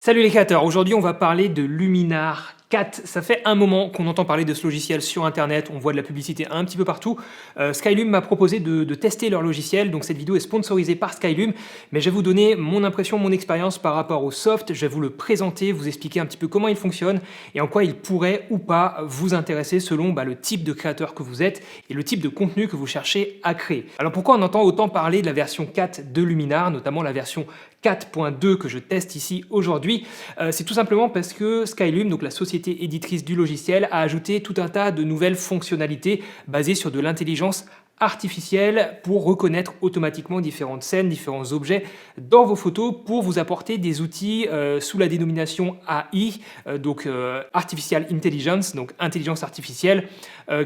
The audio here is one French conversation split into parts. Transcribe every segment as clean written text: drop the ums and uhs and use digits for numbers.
Salut les créateurs, aujourd'hui on va parler de Luminar 4. Ça fait un moment qu'on entend parler de ce logiciel sur internet, on voit de la publicité un petit peu partout. Skylum m'a proposé de tester leur logiciel, donc cette vidéo est sponsorisée par Skylum, mais je vais vous donner mon impression, mon expérience par rapport au soft, je vais vous le présenter, vous expliquer un petit peu comment il fonctionne et en quoi il pourrait ou pas vous intéresser selon le type de créateur que vous êtes et le type de contenu que vous cherchez à créer. Alors pourquoi on entend autant parler de la version 4 de Luminar, notamment la version 4.2 que je teste ici aujourd'hui, c'est tout simplement parce que Skylum, donc la société éditrice du logiciel, a ajouté tout un tas de nouvelles fonctionnalités basées sur de l'intelligence artificielle pour reconnaître automatiquement différentes scènes, différents objets dans vos photos pour vous apporter des outils sous la dénomination AI, Artificial Intelligence, donc intelligence artificielle,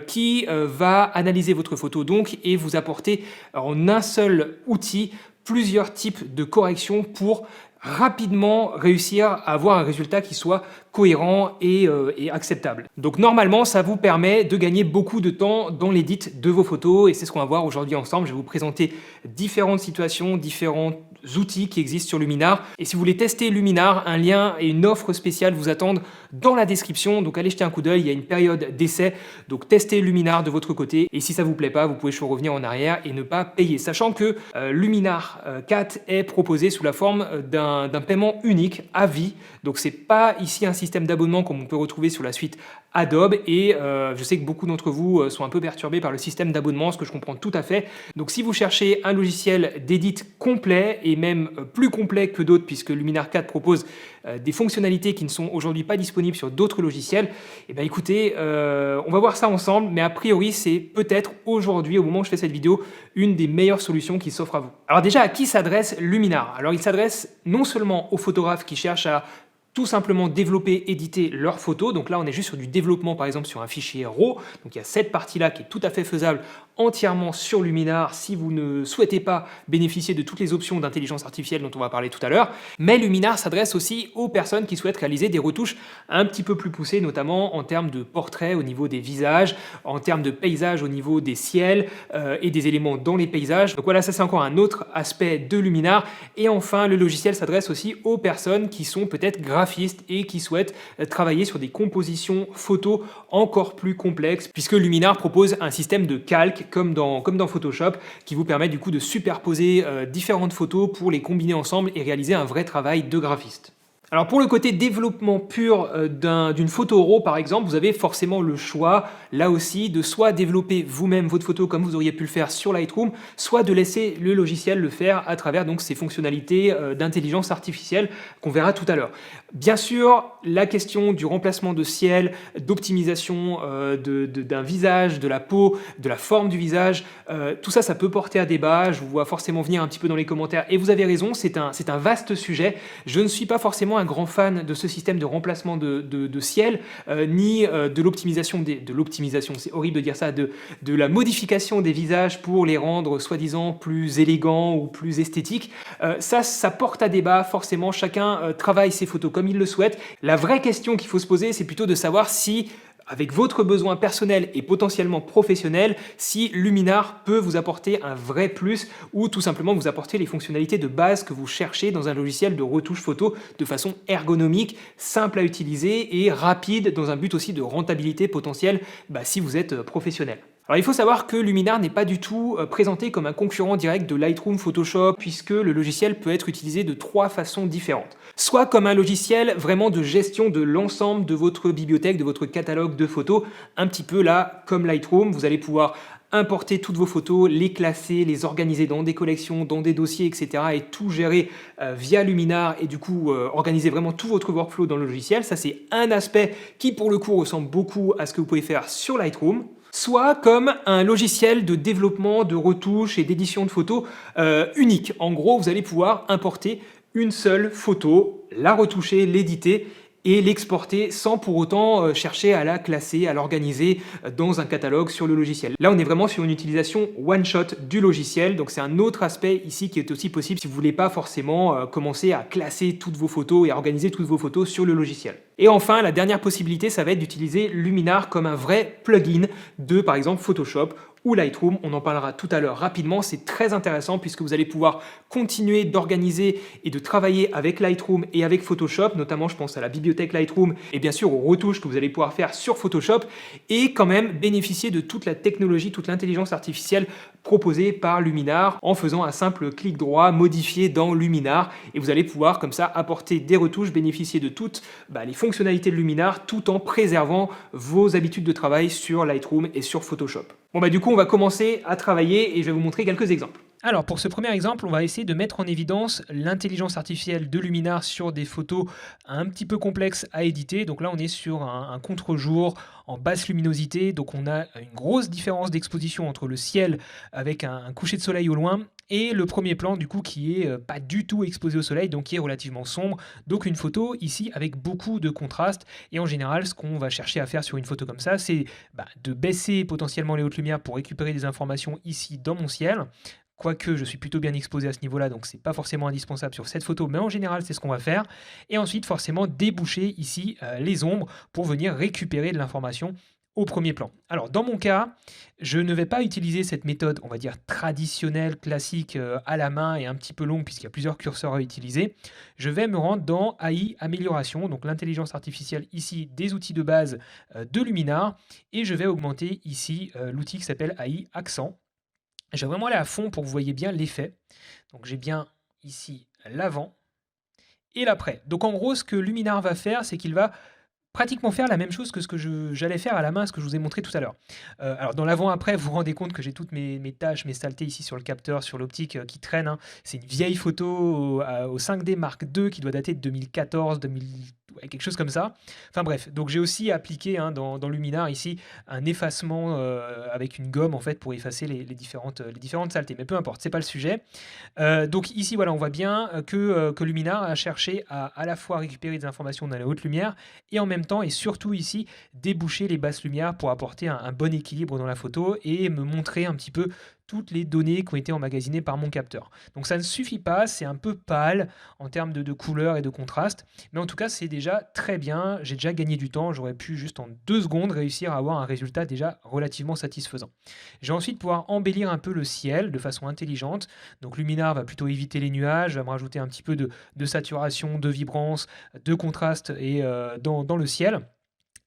qui va analyser votre photo donc et vous apporter en un seul outil plusieurs types de corrections pour rapidement réussir à avoir un résultat qui soit cohérent et acceptable. Donc normalement, ça vous permet de gagner beaucoup de temps dans l'édit de vos photos et c'est ce qu'on va voir aujourd'hui ensemble. Je vais vous présenter différentes situations, différents outils qui existent sur Luminar. Et si vous voulez tester Luminar, un lien et une offre spéciale vous attendent dans la description. Donc allez jeter un coup d'œil, il y a une période d'essai. Donc testez Luminar de votre côté. Et si ça vous plaît pas, vous pouvez toujours revenir en arrière et ne pas payer. Sachant que Luminar 4 est proposé sous la forme d'un paiement unique à vie. Donc c'est pas ici un système d'abonnement comme on peut retrouver sur la suite Adobe et je sais que beaucoup d'entre vous sont un peu perturbés par le système d'abonnement, ce que je comprends tout à fait. Donc si vous cherchez un logiciel d'édit complet et même plus complet que d'autres puisque Luminar 4 propose des fonctionnalités qui ne sont aujourd'hui pas disponibles sur d'autres logiciels, et bien écoutez, on va voir ça ensemble, mais a priori c'est peut-être aujourd'hui, au moment où je fais cette vidéo, une des meilleures solutions qui s'offre à vous. Alors déjà, à qui s'adresse Luminar? Alors il s'adresse non seulement aux photographes qui cherchent à tout simplement développer, éditer leurs photos. Donc là, on est juste sur du développement, par exemple, sur un fichier RAW. Donc il y a cette partie-là qui est tout à fait faisable entièrement sur Luminar si vous ne souhaitez pas bénéficier de toutes les options d'intelligence artificielle dont on va parler tout à l'heure. Mais Luminar s'adresse aussi aux personnes qui souhaitent réaliser des retouches un petit peu plus poussées, notamment en termes de portraits au niveau des visages, en termes de paysages au niveau des ciels et des éléments dans les paysages. Donc voilà, ça c'est encore un autre aspect de Luminar. Et enfin, le logiciel s'adresse aussi aux personnes qui sont peut-être graphistes et qui souhaitent travailler sur des compositions photos encore plus complexes, puisque Luminar propose un système de calque comme dans Photoshop, qui vous permet du coup de superposer différentes photos pour les combiner ensemble et réaliser un vrai travail de graphiste. Alors pour le côté développement pur d'une photo RAW par exemple, vous avez forcément le choix là aussi de soit développer vous-même votre photo comme vous auriez pu le faire sur Lightroom, soit de laisser le logiciel le faire à travers donc ces fonctionnalités d'intelligence artificielle qu'on verra tout à l'heure. Bien sûr, la question du remplacement de ciel, d'optimisation d'un visage, de la peau, de la forme du visage, tout ça, ça peut porter à débat. Je vous vois forcément venir un petit peu dans les commentaires et vous avez raison, c'est un vaste sujet. Je ne suis pas forcément un grand fan de ce système de remplacement de ciel, ni de l'optimisation, c'est horrible de dire ça, de la modification des visages pour les rendre soi-disant plus élégants ou plus esthétiques. Ça porte à débat, forcément, chacun travaille ses photos comme il le souhaite. La vraie question qu'il faut se poser, c'est plutôt de savoir si, avec votre besoin personnel et potentiellement professionnel, si Luminar peut vous apporter un vrai plus ou tout simplement vous apporter les fonctionnalités de base que vous cherchez dans un logiciel de retouche photo de façon ergonomique, simple à utiliser et rapide dans un but aussi de rentabilité potentielle si vous êtes professionnel. Alors il faut savoir que Luminar n'est pas du tout présenté comme un concurrent direct de Lightroom, Photoshop, puisque le logiciel peut être utilisé de 3 façons différentes. Soit comme un logiciel vraiment de gestion de l'ensemble de votre bibliothèque, de votre catalogue de photos, un petit peu là comme Lightroom, vous allez pouvoir importer toutes vos photos, les classer, les organiser dans des collections, dans des dossiers, etc. et tout gérer via Luminar et du coup organiser vraiment tout votre workflow dans le logiciel. Ça c'est un aspect qui pour le coup ressemble beaucoup à ce que vous pouvez faire sur Lightroom. Soit comme un logiciel de développement, de retouche et d'édition de photos unique. En gros, vous allez pouvoir importer une seule photo, la retoucher, l'éditer et l'exporter sans pour autant chercher à la classer, à l'organiser dans un catalogue sur le logiciel. Là, on est vraiment sur une utilisation one-shot du logiciel, donc c'est un autre aspect ici qui est aussi possible si vous ne voulez pas forcément commencer à classer toutes vos photos et à organiser toutes vos photos sur le logiciel. Et enfin, la dernière possibilité, ça va être d'utiliser Luminar comme un vrai plugin de, par exemple, Photoshop ou Lightroom. On en parlera tout à l'heure rapidement. C'est très intéressant puisque vous allez pouvoir continuer d'organiser et de travailler avec Lightroom et avec Photoshop, notamment je pense à la bibliothèque Lightroom et bien sûr aux retouches que vous allez pouvoir faire sur Photoshop et quand même bénéficier de toute la technologie, toute l'intelligence artificielle proposée par Luminar en faisant un simple clic droit modifié dans Luminar et vous allez pouvoir comme ça apporter des retouches, bénéficier de toutes les fonctionnalités de Luminar tout en préservant vos habitudes de travail sur Lightroom et sur Photoshop. Bon du coup on va commencer à travailler et je vais vous montrer quelques exemples. Alors pour ce premier exemple, on va essayer de mettre en évidence l'intelligence artificielle de Luminar sur des photos un petit peu complexes à éditer. Donc là on est sur un contre-jour en basse luminosité, donc on a une grosse différence d'exposition entre le ciel avec un coucher de soleil au loin et le premier plan du coup qui est pas du tout exposé au soleil, donc qui est relativement sombre. Donc une photo ici avec beaucoup de contraste et en général ce qu'on va chercher à faire sur une photo comme ça, c'est de baisser potentiellement les hautes lumières pour récupérer des informations ici dans mon ciel. Quoique je suis plutôt bien exposé à ce niveau-là, donc c'est pas forcément indispensable sur cette photo, mais en général c'est ce qu'on va faire. Et ensuite forcément déboucher ici les ombres pour venir récupérer de l'information au premier plan. Alors dans mon cas, je ne vais pas utiliser cette méthode, on va dire traditionnelle, classique, à la main et un petit peu longue puisqu'il y a plusieurs curseurs à utiliser. Je vais me rendre dans AI Amélioration, donc l'intelligence artificielle ici des outils de base de Luminar, et je vais augmenter ici l'outil qui s'appelle AI Accent. Je vais vraiment aller à fond pour que vous voyez bien l'effet. Donc j'ai bien ici l'avant et l'après. Donc en gros, ce que Luminar va faire, c'est qu'il va pratiquement faire la même chose que ce que j'allais faire à la main, ce que je vous ai montré tout à l'heure. Alors dans l'avant-après, vous vous rendez compte que j'ai toutes mes tâches, mes saletés ici sur le capteur, sur l'optique qui traînent, hein. C'est une vieille photo au 5D Mark II qui doit dater de 2014, quelque chose comme ça. Enfin bref, donc j'ai aussi appliqué dans Luminar ici un effacement avec une gomme en fait pour effacer les différentes saletés. Mais peu importe, c'est pas le sujet. Donc ici voilà, on voit bien que Luminar a cherché à la fois récupérer des informations dans la haute lumière et en même temps et surtout ici déboucher les basses lumières pour apporter un bon équilibre dans la photo et me montrer un petit peu toutes les données qui ont été emmagasinées par mon capteur. Donc ça ne suffit pas, c'est un peu pâle en termes de couleur et de contraste, mais en tout cas c'est déjà très bien, j'ai déjà gagné du temps, j'aurais pu juste en 2 secondes réussir à avoir un résultat déjà relativement satisfaisant. Je vais ensuite pouvoir embellir un peu le ciel de façon intelligente, donc Luminar va plutôt éviter les nuages, va me rajouter un petit peu de saturation, de vibrance, de contraste et dans le ciel.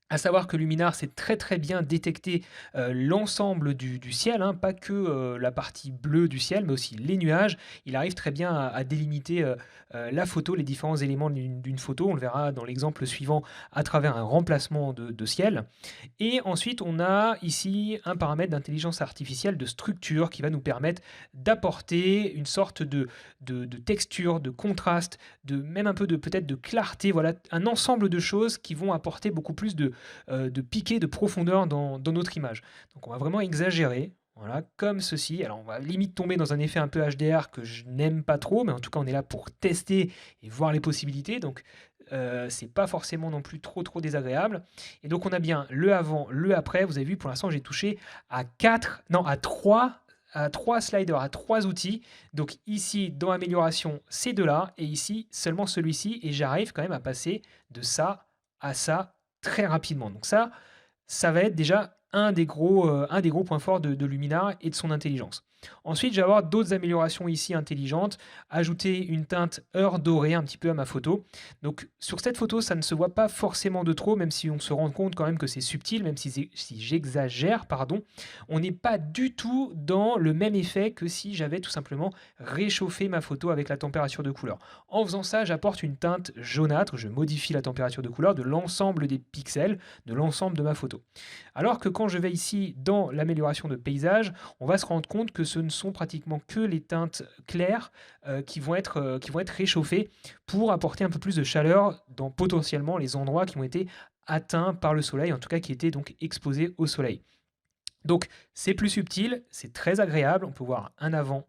À savoir que Luminar sait très très bien détecter l'ensemble du ciel, hein, pas que la partie bleue du ciel, mais aussi les nuages. Il arrive très bien à délimiter la photo, les différents éléments d'une photo. On le verra dans l'exemple suivant à travers un remplacement de ciel. Et ensuite, on a ici un paramètre d'intelligence artificielle de structure qui va nous permettre d'apporter une sorte de texture, de contraste, même un peu peut-être de clarté. Voilà, un ensemble de choses qui vont apporter beaucoup plus de piqué, de profondeur dans notre image. Donc on va vraiment exagérer, voilà, comme ceci. Alors on va limite tomber dans un effet un peu HDR que je n'aime pas trop, mais en tout cas on est là pour tester et voir les possibilités. Donc c'est pas forcément non plus trop désagréable. Et donc on a bien le avant, le après. Vous avez vu, pour l'instant j'ai touché à 3 sliders, à 3 outils. Donc ici, dans amélioration, ces deux-là, et ici, seulement celui-ci, et j'arrive quand même à passer de ça à ça très rapidement. Donc ça va être déjà un des gros points forts de Luminar et de son intelligence. Ensuite, je vais avoir d'autres améliorations ici intelligentes, ajouter une teinte heure dorée un petit peu à ma photo. Donc sur cette photo, ça ne se voit pas forcément de trop, même si on se rend compte quand même que c'est subtil, même si j'exagère, pardon. On n'est pas du tout dans le même effet que si j'avais tout simplement réchauffé ma photo avec la température de couleur. En faisant ça, j'apporte une teinte jaunâtre, je modifie la température de couleur de l'ensemble des pixels, de l'ensemble de ma photo. Alors que quand je vais ici dans l'amélioration de paysage, on va se rendre compte que ce ne sont pratiquement que les teintes claires qui vont être réchauffées pour apporter un peu plus de chaleur dans potentiellement les endroits qui ont été atteints par le soleil, en tout cas qui étaient donc exposés au soleil. Donc c'est plus subtil, c'est très agréable, on peut voir un avant,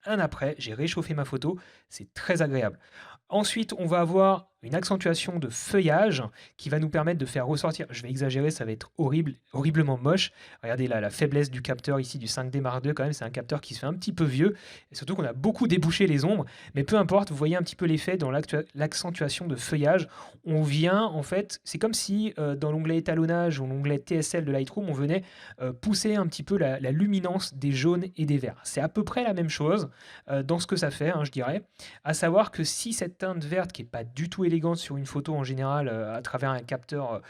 un après, j'ai réchauffé ma photo, c'est très agréable. Ensuite, on va avoir une accentuation de feuillage qui va nous permettre de faire ressortir, je vais exagérer, ça va être horrible, horriblement moche. Regardez là, la faiblesse du capteur ici du 5D Mark II, quand même, c'est un capteur qui se fait un petit peu vieux, et surtout qu'on a beaucoup débouché les ombres, mais peu importe, vous voyez un petit peu l'effet dans l'accentuation de feuillage. On vient, en fait, c'est comme si dans l'onglet étalonnage ou l'onglet TSL de Lightroom, on venait pousser un petit peu la luminance des jaunes et des verts. C'est à peu près la même chose dans ce que ça fait, hein, je dirais. À savoir que si cette teinte verte, qui n'est pas du tout élégante sur une photo en général à travers un capteur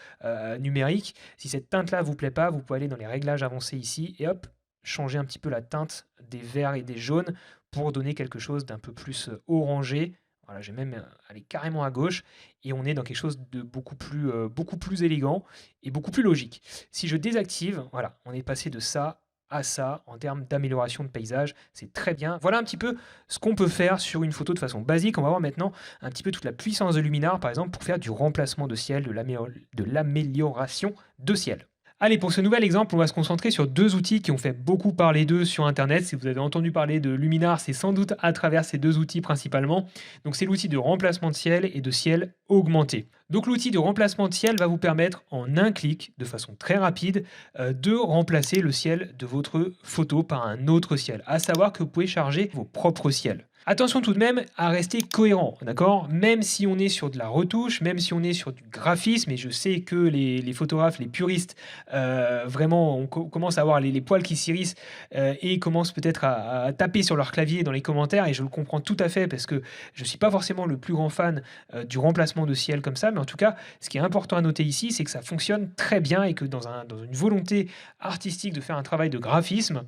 numérique, si cette teinte-là vous plaît pas, vous pouvez aller dans les réglages avancés ici et hop, changer un petit peu la teinte des verts et des jaunes pour donner quelque chose d'un peu plus orangé. Voilà, j'ai même aller carrément à gauche et on est dans quelque chose de beaucoup plus élégant et beaucoup plus logique. Si je désactive, voilà, on est passé de ça à ça en termes d'amélioration de paysage. C'est très bien. Voilà un petit peu ce qu'on peut faire sur une photo de façon basique. On va voir maintenant un petit peu toute la puissance de Luminar, par exemple, pour faire du remplacement de ciel, de l'amélioration de ciel. Allez, pour ce nouvel exemple, on va se concentrer sur deux outils qui ont fait beaucoup parler d'eux sur Internet. Si vous avez entendu parler de Luminar, c'est sans doute à travers ces deux outils principalement. Donc c'est l'outil de remplacement de ciel et de ciel augmenté. Donc l'outil de remplacement de ciel va vous permettre en un clic, de façon très rapide, de remplacer le ciel de votre photo par un autre ciel. À savoir que vous pouvez charger vos propres ciels. Attention tout de même à rester cohérent, d'accord? Même si on est sur de la retouche, même si on est sur du graphisme, et je sais que les photographes, les puristes, vraiment, commencent à avoir les poils qui s'irrissent et commencent peut-être à taper sur leur clavier dans les commentaires, et je le comprends tout à fait parce que je ne suis pas forcément le plus grand fan du remplacement de ciel comme ça, mais en tout cas, ce qui est important à noter ici, c'est que ça fonctionne très bien et que dans une volonté artistique de faire un travail de graphisme,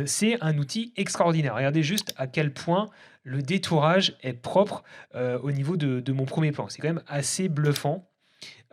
c'est un outil extraordinaire. Regardez juste à quel point le détourage est propre au niveau de mon premier plan. C'est quand même assez bluffant.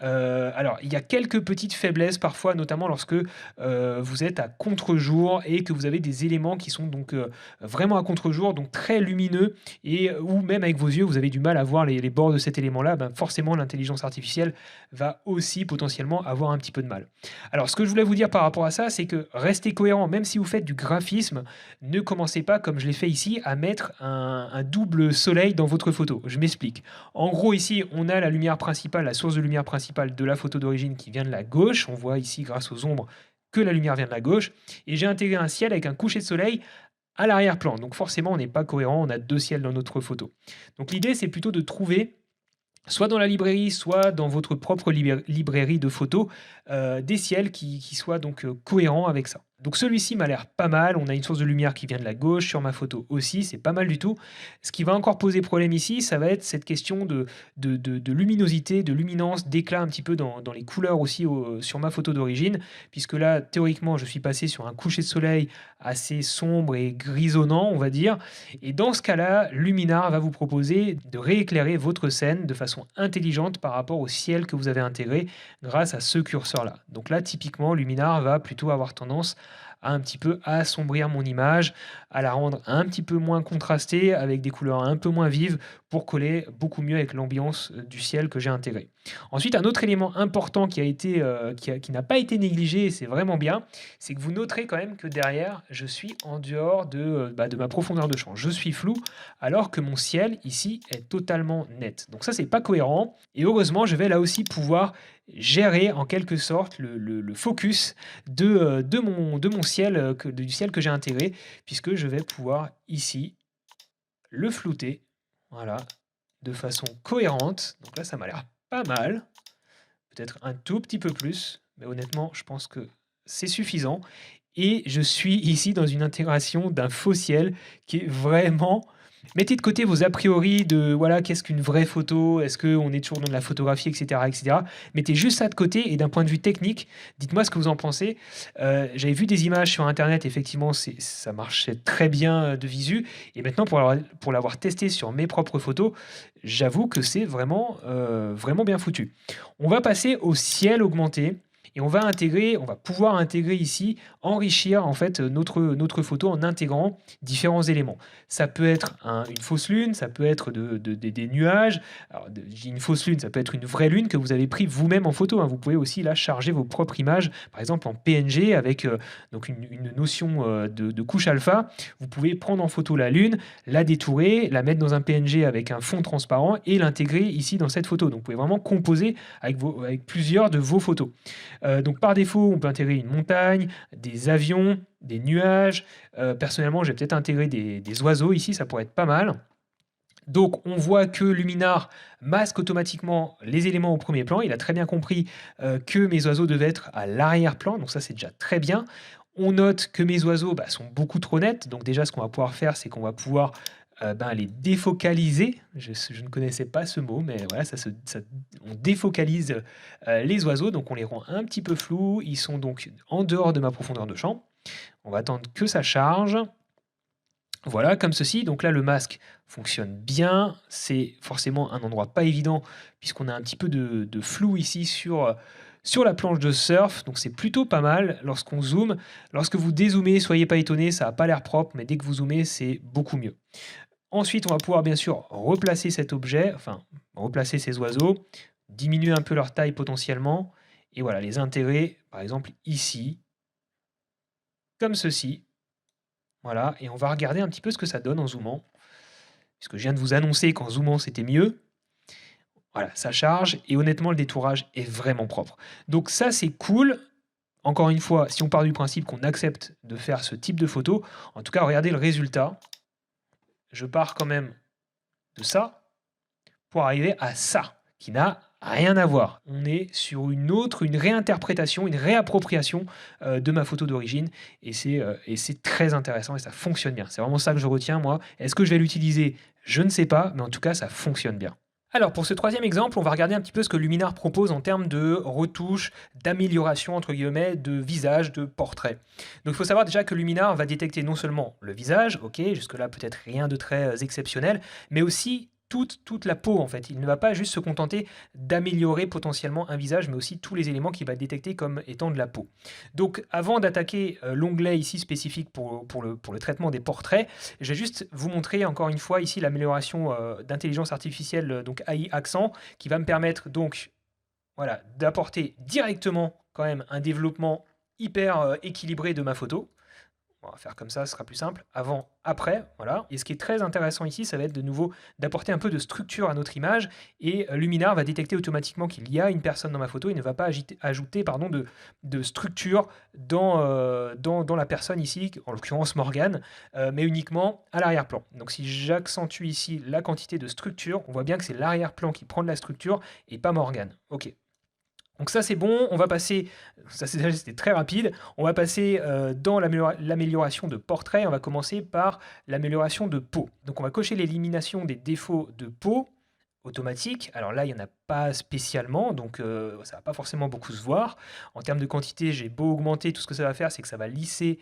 Alors, il y a quelques petites faiblesses parfois, notamment lorsque vous êtes à contre-jour et que vous avez des éléments qui sont donc vraiment à contre-jour, donc très lumineux, et ou même avec vos yeux, vous avez du mal à voir les bords de cet élément-là. Ben, forcément, l'intelligence artificielle va aussi potentiellement avoir un petit peu de mal. Alors, ce que je voulais vous dire par rapport à ça, c'est que restez cohérent, même si vous faites du graphisme, ne commencez pas, comme je l'ai fait ici, à mettre un double soleil dans votre photo. Je m'explique. En gros, ici, on a la lumière principale, la source de lumière principale de la photo d'origine qui vient de la gauche. On voit ici, grâce aux ombres, que la lumière vient de la gauche. Et j'ai intégré un ciel avec un coucher de soleil à l'arrière-plan. Donc forcément, on n'est pas cohérent, on a deux ciels dans notre photo. Donc l'idée, c'est plutôt de trouver, soit dans la librairie, soit dans votre propre librairie de photos, des ciels qui soient donc cohérents avec ça. Donc celui-ci m'a l'air pas mal, on a une source de lumière qui vient de la gauche, sur ma photo aussi, c'est pas mal du tout. Ce qui va encore poser problème ici, ça va être cette question de luminosité, de luminance, d'éclat un petit peu dans les couleurs aussi sur ma photo d'origine, puisque là, théoriquement, je suis passé sur un coucher de soleil assez sombre et grisonnant, on va dire. Et dans ce cas-là, Luminar va vous proposer de rééclairer votre scène de façon intelligente par rapport au ciel que vous avez intégré grâce à ce curseur-là. Donc là, typiquement, Luminar va plutôt avoir tendance à un petit peu assombrir mon image, à la rendre un petit peu moins contrastée, avec des couleurs un peu moins vives, pour coller beaucoup mieux avec l'ambiance du ciel que j'ai intégré. Ensuite, un autre élément important qui n'a pas été négligé, et c'est vraiment bien, c'est que vous noterez quand même que derrière, je suis en dehors de ma profondeur de champ. Je suis flou, alors que mon ciel, ici, est totalement net. Donc ça, c'est pas cohérent. Et heureusement, je vais là aussi pouvoir gérer en quelque sorte le focus de mon ciel, du ciel que j'ai intégré, puisque je vais pouvoir ici le flouter, voilà, de façon cohérente. Donc là, ça m'a l'air pas mal, peut-être un tout petit peu plus, mais honnêtement, je pense que c'est suffisant. Et je suis ici dans une intégration d'un faux ciel qui est vraiment... Mettez de côté vos a priori de voilà, qu'est-ce qu'une vraie photo, est-ce qu'on est toujours dans de la photographie, etc., etc. Mettez juste ça de côté, et d'un point de vue technique, dites-moi ce que vous en pensez. J'avais vu des images sur Internet, effectivement, ça marchait très bien de visu. Et maintenant, pour l'avoir testé sur mes propres photos, j'avoue que c'est vraiment, vraiment bien foutu. On va passer au ciel augmenté. Et on va pouvoir intégrer ici, enrichir en fait notre photo en intégrant différents éléments. Ça peut être une fausse lune, ça peut être des nuages. Alors, j'ai une fausse lune, ça peut être une vraie lune que vous avez pris vous-même en photo, hein. Vous pouvez aussi là charger vos propres images, par exemple en PNG avec donc une notion de couche alpha. Vous pouvez prendre en photo la lune, la détourer, la mettre dans un PNG avec un fond transparent et l'intégrer ici dans cette photo. Donc vous pouvez vraiment composer avec plusieurs de vos photos. Donc par défaut, on peut intégrer une montagne, des avions, des nuages. Personnellement, j'ai peut-être intégré des oiseaux ici, ça pourrait être pas mal. Donc on voit que Luminar masque automatiquement les éléments au premier plan. Il a très bien compris que mes oiseaux devaient être à l'arrière-plan, donc ça c'est déjà très bien. On note que mes oiseaux sont beaucoup trop nets, donc déjà ce qu'on va pouvoir faire, c'est qu'on va pouvoir les défocaliser. Je ne connaissais pas ce mot, mais voilà, on défocalise les oiseaux, donc on les rend un petit peu flous. Ils sont donc en dehors de ma profondeur de champ. On va attendre que ça charge. Voilà, comme ceci. Donc là, le masque fonctionne bien. C'est forcément un endroit pas évident puisqu'on a un petit peu de flou ici sur la planche de surf. Donc c'est plutôt pas mal lorsqu'on zoome. Lorsque vous dézoomez, soyez pas étonnés, ça n'a pas l'air propre, mais dès que vous zoomez, c'est beaucoup mieux. Ensuite, on va pouvoir bien sûr replacer cet objet, enfin replacer ces oiseaux, diminuer un peu leur taille potentiellement, et voilà, les intégrer par exemple ici, comme ceci. Voilà, et on va regarder un petit peu ce que ça donne en zoomant. Puisque je viens de vous annoncer qu'en zoomant, c'était mieux. Voilà, ça charge et honnêtement, le détourage est vraiment propre. Donc ça, c'est cool. Encore une fois, si on part du principe qu'on accepte de faire ce type de photo, en tout cas, regardez le résultat. Je pars quand même de ça pour arriver à ça, qui n'a rien à voir. On est sur une réinterprétation, une réappropriation de ma photo d'origine et c'est très intéressant et ça fonctionne bien. C'est vraiment ça que je retiens, moi. Est-ce que je vais l'utiliser? Je ne sais pas, mais en tout cas, ça fonctionne bien. Alors pour ce troisième exemple, on va regarder un petit peu ce que Luminar propose en termes de retouches, d'amélioration entre guillemets, de visage, de portrait. Donc il faut savoir déjà que Luminar va détecter non seulement le visage, ok, jusque-là peut-être rien de très exceptionnel, mais aussi toute la peau en fait. Il ne va pas juste se contenter d'améliorer potentiellement un visage, mais aussi tous les éléments qu'il va détecter comme étant de la peau. Donc avant d'attaquer l'onglet ici spécifique pour le traitement des portraits, je vais juste vous montrer encore une fois ici l'amélioration d'intelligence artificielle, donc AI accent, qui va me permettre donc voilà, d'apporter directement quand même un développement hyper équilibré de ma photo. On va faire comme ça, ce sera plus simple. Avant, après, voilà. Et ce qui est très intéressant ici, ça va être de nouveau d'apporter un peu de structure à notre image. Et Luminar va détecter automatiquement qu'il y a une personne dans ma photo. Il ne va pas ajouter de structure dans la personne ici, en l'occurrence Morgane, mais uniquement à l'arrière-plan. Donc si j'accentue ici la quantité de structure, on voit bien que c'est l'arrière-plan qui prend de la structure et pas Morgane. Ok. Donc ça c'est bon, on va passer, ça c'était très rapide, on va passer dans l'amélioration de portrait, on va commencer par l'amélioration de peau. Donc on va cocher l'élimination des défauts de peau automatique. Alors là, il n'y en a pas spécialement, donc ça va pas forcément beaucoup se voir. En termes de quantité, j'ai beau augmenter, tout ce que ça va faire, c'est que ça va lisser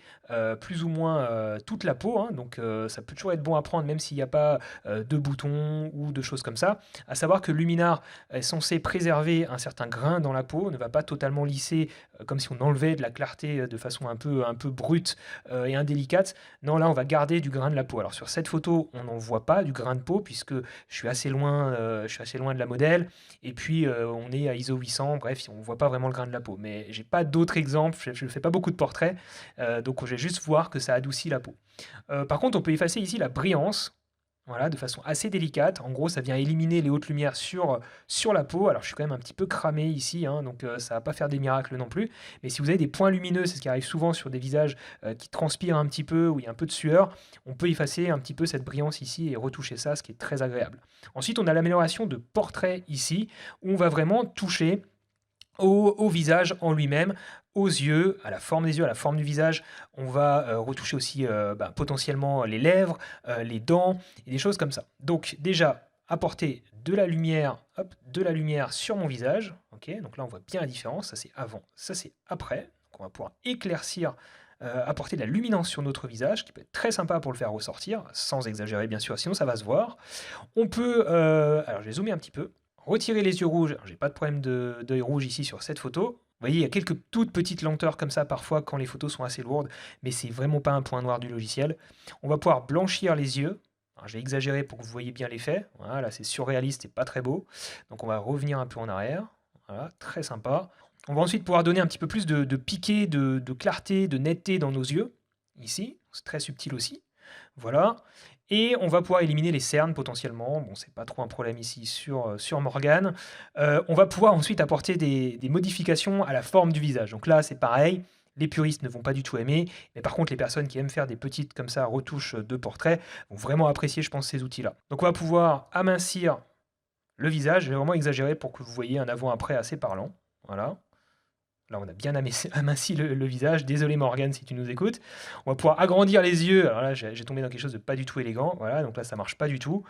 plus ou moins toute la peau, hein. Donc ça peut toujours être bon à prendre, même s'il n'y a pas de boutons ou de choses comme ça. À savoir que Luminar est censé préserver un certain grain dans la peau, ne va pas totalement lisser comme si on enlevait de la clarté de façon un peu brute et indélicate. Non, là, on va garder du grain de la peau. Alors sur cette photo, on n'en voit pas du grain de peau, puisque je suis assez loin de la modèle, et puis on est à ISO 800, bref, on ne voit pas vraiment le grain de la peau. Mais j'ai pas d'autres exemples, je ne fais pas beaucoup de portraits, donc je vais juste voir que ça adoucit la peau. Par contre, on peut effacer ici la brillance, voilà, de façon assez délicate. En gros, ça vient éliminer les hautes lumières sur la peau. Alors, je suis quand même un petit peu cramé ici, hein, donc ça va pas faire des miracles non plus. Mais si vous avez des points lumineux, c'est ce qui arrive souvent sur des visages qui transpirent un petit peu, où il y a un peu de sueur, on peut effacer un petit peu cette brillance ici et retoucher ça, ce qui est très agréable. Ensuite, on a l'amélioration de portrait ici, où on va vraiment toucher au visage en lui-même, aux yeux, à la forme des yeux, à la forme du visage. On va retoucher aussi potentiellement les lèvres, les dents, et des choses comme ça. Donc déjà, apporter de la lumière, hop, de la lumière sur mon visage. Ok, donc là on voit bien la différence, ça c'est avant, ça c'est après. Donc on va pouvoir éclaircir, apporter de la luminance sur notre visage, qui peut être très sympa pour le faire ressortir, sans exagérer bien sûr, sinon ça va se voir. On peut, alors je vais zoomer un petit peu, retirer les yeux rouges. J'ai pas de problème d'œil rouge ici sur cette photo. voyez, il y a quelques toutes petites lenteurs comme ça parfois quand les photos sont assez lourdes, mais c'est vraiment pas un point noir du logiciel. On va pouvoir blanchir les yeux. Alors, je vais exagérer pour que vous voyez bien l'effet. Voilà, c'est surréaliste et pas très beau. Donc on va revenir un peu en arrière. Voilà, très sympa. On va ensuite pouvoir donner un petit peu plus de piqué, de clarté, de netteté dans nos yeux. Ici, c'est très subtil aussi. Voilà. Et on va pouvoir éliminer les cernes potentiellement. Bon, c'est pas trop un problème ici sur Morgane. On va pouvoir ensuite apporter des modifications à la forme du visage. Donc là, c'est pareil. Les puristes ne vont pas du tout aimer, mais par contre, les personnes qui aiment faire des petites comme ça retouches de portrait vont vraiment apprécier, je pense, ces outils-là. Donc on va pouvoir amincir le visage. Je vais vraiment exagérer pour que vous voyez un avant-après assez parlant. Voilà. Là, on a bien aminci le visage. Désolé Morgane si tu nous écoutes. On va pouvoir agrandir les yeux. Alors là, j'ai tombé dans quelque chose de pas du tout élégant. Voilà, donc là, ça marche pas du tout.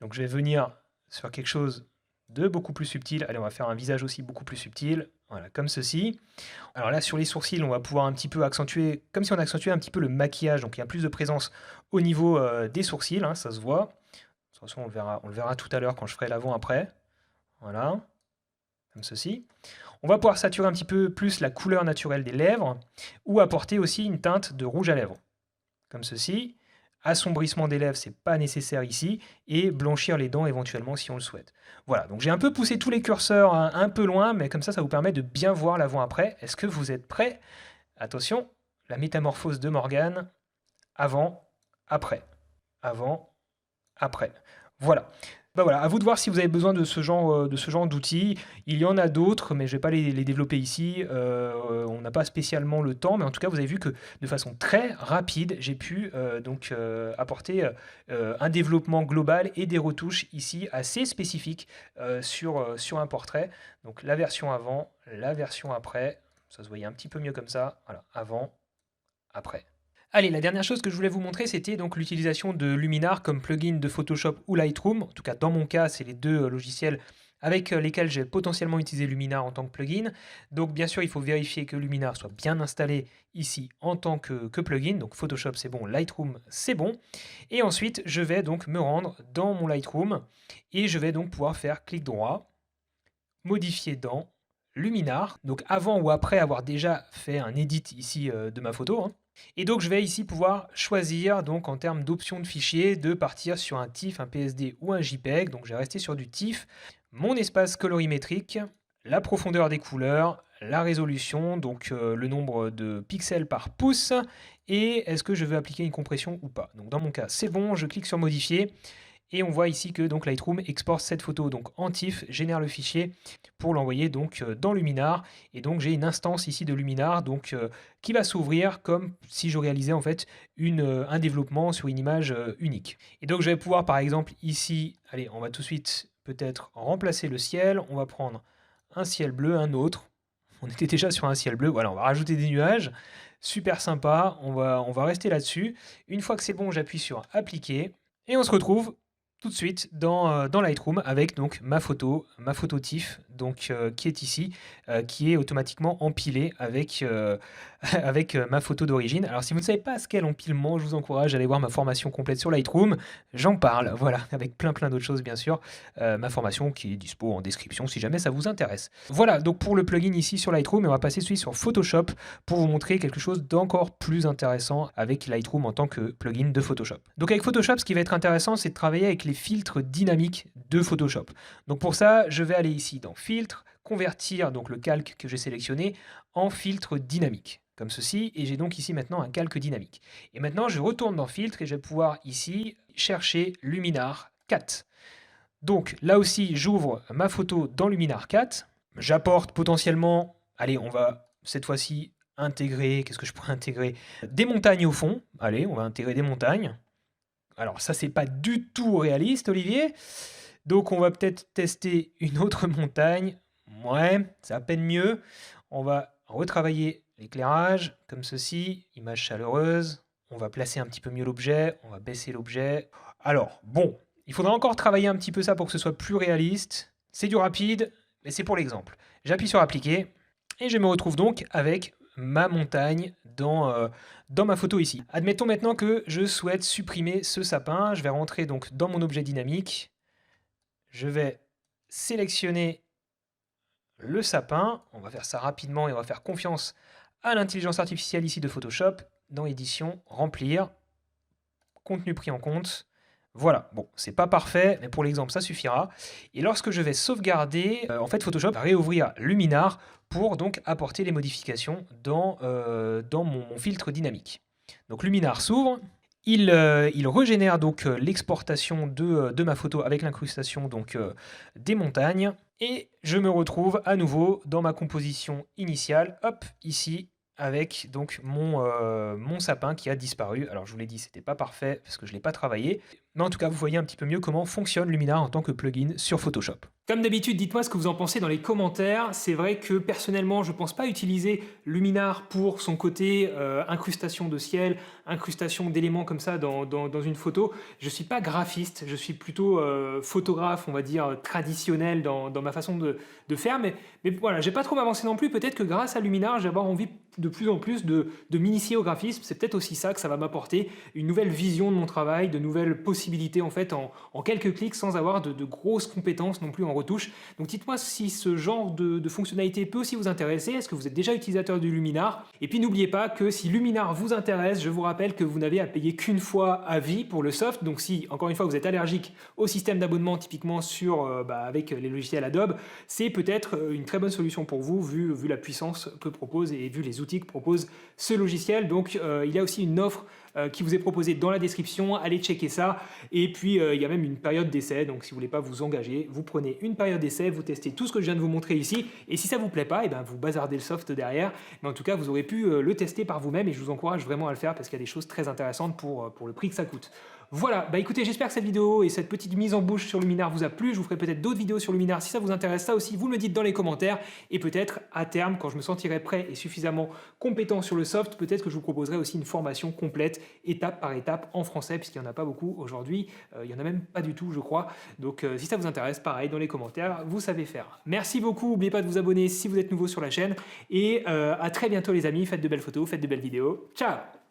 Donc je vais venir sur quelque chose de beaucoup plus subtil. Allez, on va faire un visage aussi beaucoup plus subtil. Voilà, comme ceci. Alors là, sur les sourcils, on va pouvoir un petit peu accentuer, comme si on accentuait un petit peu le maquillage. Donc il y a plus de présence au niveau des sourcils, hein, ça se voit. De toute façon, on le verra tout à l'heure quand je ferai l'avant-après. Voilà, comme ceci. On va pouvoir saturer un petit peu plus la couleur naturelle des lèvres ou apporter aussi une teinte de rouge à lèvres, comme ceci. Assombrissement des lèvres, c'est pas nécessaire ici, et blanchir les dents éventuellement si on le souhaite. Voilà, donc j'ai un peu poussé tous les curseurs un peu loin, mais comme ça vous permet de bien voir l'avant-après. Est-ce que vous êtes prêts? Attention, la métamorphose de Morgane, avant, après. Avant, après. Voilà. Bah voilà, à vous de voir si vous avez besoin de ce genre d'outils. Il y en a d'autres, mais je ne vais pas les développer ici. On n'a pas spécialement le temps, mais en tout cas, vous avez vu que de façon très rapide, j'ai pu apporter un développement global et des retouches ici assez spécifiques sur un portrait. Donc la version avant, la version après. Ça se voyait un petit peu mieux comme ça. Voilà, avant, après. Allez, la dernière chose que je voulais vous montrer, c'était donc l'utilisation de Luminar comme plugin de Photoshop ou Lightroom. En tout cas, dans mon cas, c'est les deux logiciels avec lesquels j'ai potentiellement utilisé Luminar en tant que plugin. Donc bien sûr, il faut vérifier que Luminar soit bien installé ici en tant que plugin. Donc Photoshop, c'est bon, Lightroom, c'est bon. Et ensuite, je vais donc me rendre dans mon Lightroom et je vais donc pouvoir faire clic droit, modifier dans Luminar. Donc avant ou après avoir déjà fait un edit ici de ma photo, hein. Et donc je vais ici pouvoir choisir donc en termes d'options de fichier de partir sur un TIFF, un PSD ou un JPEG. Donc je vais rester sur du TIFF, mon espace colorimétrique, la profondeur des couleurs, la résolution, donc le nombre de pixels par pouce, et est-ce que je veux appliquer une compression ou pas. Donc dans mon cas c'est bon, je clique sur modifier. Et on voit ici que donc Lightroom exporte cette photo donc en TIFF, génère le fichier pour l'envoyer donc dans Luminar. Et donc j'ai une instance ici de Luminar donc, qui va s'ouvrir comme si je réalisais en fait un développement sur une image unique. Et donc je vais pouvoir par exemple ici, allez, on va tout de suite peut-être remplacer le ciel. On va prendre un ciel bleu, un autre. On était déjà sur un ciel bleu, voilà, on va rajouter des nuages. Super sympa, on va rester là-dessus. Une fois que c'est bon, j'appuie sur appliquer et on se retrouve tout de suite dans Lightroom avec donc ma photo TIFF donc, qui est ici, qui est automatiquement empilée avec, avec ma photo d'origine. Alors si vous ne savez pas ce qu'est l'empilement, je vous encourage à aller voir ma formation complète sur Lightroom. J'en parle, voilà, avec plein d'autres choses bien sûr. Ma formation qui est dispo en description si jamais ça vous intéresse. Voilà, donc pour le plugin ici sur Lightroom, et on va passer celui sur Photoshop pour vous montrer quelque chose d'encore plus intéressant avec Lightroom en tant que plugin de Photoshop. Donc avec Photoshop, ce qui va être intéressant, c'est de travailler avec les filtres dynamiques de Photoshop. Donc pour ça, je vais aller ici dans Filtre, convertir donc le calque que j'ai sélectionné en filtre dynamique, comme ceci, et j'ai donc ici maintenant un calque dynamique. Et maintenant, je retourne dans Filtre et je vais pouvoir ici chercher Luminar 4. Donc là aussi, j'ouvre ma photo dans Luminar 4. J'apporte potentiellement, allez, on va cette fois-ci intégrer, qu'est-ce que je pourrais intégrer? Des montagnes au fond. Allez, on va intégrer des montagnes. Alors ça, c'est pas du tout réaliste, Olivier. Donc on va peut-être tester une autre montagne. Ouais, c'est à peine mieux. On va retravailler l'éclairage, comme ceci, image chaleureuse. On va placer un petit peu mieux l'objet, on va baisser l'objet. Alors, bon, il faudra encore travailler un petit peu ça pour que ce soit plus réaliste. C'est du rapide, mais c'est pour l'exemple. J'appuie sur appliquer et je me retrouve donc avec ma montagne dans ma photo ici. Admettons maintenant que je souhaite supprimer ce sapin. Je vais rentrer donc dans mon objet dynamique. Je vais sélectionner le sapin. On va faire ça rapidement et on va faire confiance à l'intelligence artificielle ici de Photoshop. Dans édition, remplir, contenu pris en compte. Voilà, bon, c'est pas parfait, mais pour l'exemple, ça suffira. Et lorsque je vais sauvegarder, en fait, Photoshop va réouvrir Luminar pour donc apporter les modifications dans mon filtre dynamique. Donc Luminar s'ouvre, il régénère donc l'exportation de ma photo avec l'incrustation donc des montagnes, et je me retrouve à nouveau dans ma composition initiale, hop, ici, avec donc mon sapin qui a disparu. Alors je vous l'ai dit, c'était pas parfait parce que je l'ai pas travaillé, mais en tout cas vous voyez un petit peu mieux comment fonctionne Luminar en tant que plugin sur Photoshop. Comme d'habitude, dites-moi ce que vous en pensez dans les commentaires. C'est vrai que personnellement, je ne pense pas utiliser Luminar pour son côté incrustation de ciel, incrustation d'éléments comme ça dans une photo. Je ne suis pas graphiste, je suis plutôt photographe, on va dire, traditionnel dans ma façon de faire. Mais voilà, je n'ai pas trop avancé non plus. Peut-être que grâce à Luminar, je vais avoir envie de plus en plus de m'initier au graphisme. C'est peut-être aussi ça que ça va m'apporter, une nouvelle vision de mon travail, de nouvelles possibilités en fait en quelques clics sans avoir de grosses compétences non plus en retouche. Donc dites-moi si ce genre de fonctionnalité peut aussi vous intéresser. Est-ce que vous êtes déjà utilisateur du Luminar? Et puis n'oubliez pas que si Luminar vous intéresse, je vous rappelle que vous n'avez à payer qu'une fois à vie pour le soft. Donc si, encore une fois, vous êtes allergique au système d'abonnement typiquement avec les logiciels Adobe, c'est peut-être une très bonne solution pour vous vu la puissance que propose et vu les outils que propose ce logiciel. Donc il y a aussi une offre qui vous est proposée dans la description, allez checker ça. Et puis il y a même une période d'essai, donc si vous voulez pas vous engager, vous prenez une période d'essai, vous testez tout ce que je viens de vous montrer ici, et si ça vous plaît pas, et ben vous bazardez le soft derrière, mais en tout cas vous aurez pu le tester par vous-même, et je vous encourage vraiment à le faire parce qu'il y a des choses très intéressantes pour le prix que ça coûte. Voilà, bah écoutez, j'espère que cette vidéo et cette petite mise en bouche sur Luminar vous a plu. Je vous ferai peut-être d'autres vidéos sur Luminar si ça vous intéresse. Ça aussi, vous me le dites dans les commentaires. Et peut-être à terme, quand je me sentirai prêt et suffisamment compétent sur le soft, peut-être que je vous proposerai aussi une formation complète, étape par étape, en français, puisqu'il n'y en a pas beaucoup aujourd'hui. Il n'y en a même pas du tout, je crois. Donc si ça vous intéresse, pareil, dans les commentaires, vous savez faire. Merci beaucoup, n'oubliez pas de vous abonner si vous êtes nouveau sur la chaîne. Et à très bientôt les amis, faites de belles photos, faites de belles vidéos. Ciao!